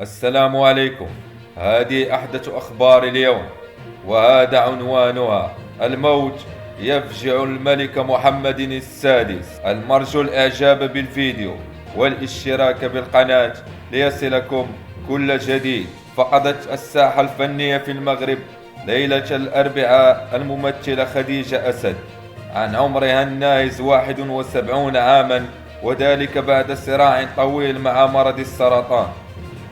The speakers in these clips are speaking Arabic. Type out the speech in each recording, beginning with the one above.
السلام عليكم. هذه أحدث أخبار اليوم، وهذا عنوانها: الموت يفجع الملك محمد السادس. المرجو الإعجاب بالفيديو والاشتراك بالقناة ليصلكم كل جديد. فقدت الساحة الفنية في المغرب ليلة الأربعاء الممثلة خديجة أسد عن عمرها الناهز 71 عاما، وذلك بعد صراع طويل مع مرض السرطان.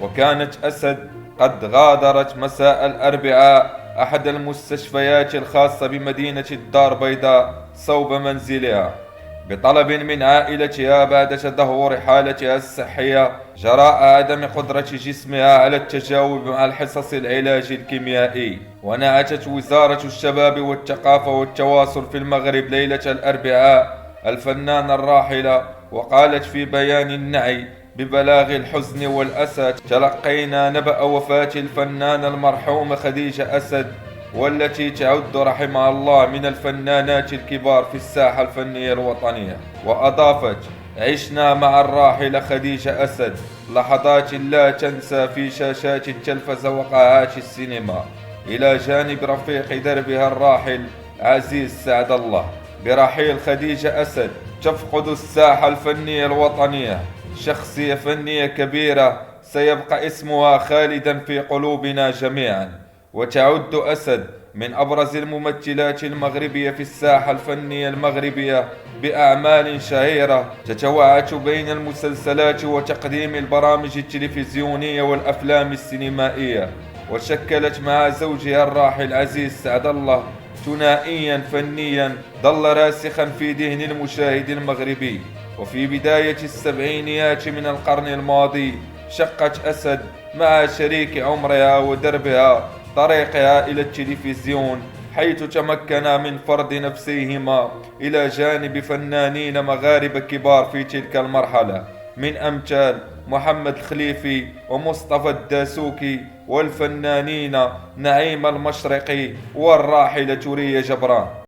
وكانت أسد قد غادرت مساء الأربعاء أحد المستشفيات الخاصة بمدينة الدار البيضاء صوب منزلها بطلب من عائلتها بعد تدهور حالتها الصحية جراء عدم قدرة جسمها على التجاوب مع الحصص العلاج الكيميائي. ونعتت وزارة الشباب والثقافة والتواصل في المغرب ليلة الأربعاء الفنانة الراحلة، وقالت في بيان النعي: ببلاغ الحزن والأسى تلقينا نبأ وفاة الفنانة المرحومة خديجة أسد، والتي تعد رحمها الله من الفنانات الكبار في الساحة الفنية الوطنية. وأضافت: عشنا مع الراحلة خديجة أسد لحظات لا تنسى في شاشات التلفزة وقاعات السينما، إلى جانب رفيق دربها الراحل عزيز سعد الله. برحيل خديجة أسد تفقد الساحة الفنية الوطنية شخصية فنية كبيرة سيبقى اسمها خالدا في قلوبنا جميعا. وتعد أسد من أبرز الممثلات المغربية في الساحة الفنية المغربية بأعمال شهيرة تتوعد بين المسلسلات وتقديم البرامج التلفزيونية والأفلام السينمائية. وشكلت مع زوجها الراحل عزيز سعد الله ثنائيا فنيا ظل راسخا في ذهن المشاهد المغربي. وفي بداية السبعينيات من القرن الماضي شقت أسد مع شريك عمرها ودربها طريقها إلى التلفزيون، حيث تمكنا من فرض نفسيهما إلى جانب فنانين مغاربة كبار في تلك المرحلة، من أمثال محمد الخليفي ومصطفى الداسوكي، والفنانين نعيم المشرقي والراحلة ريا جبران.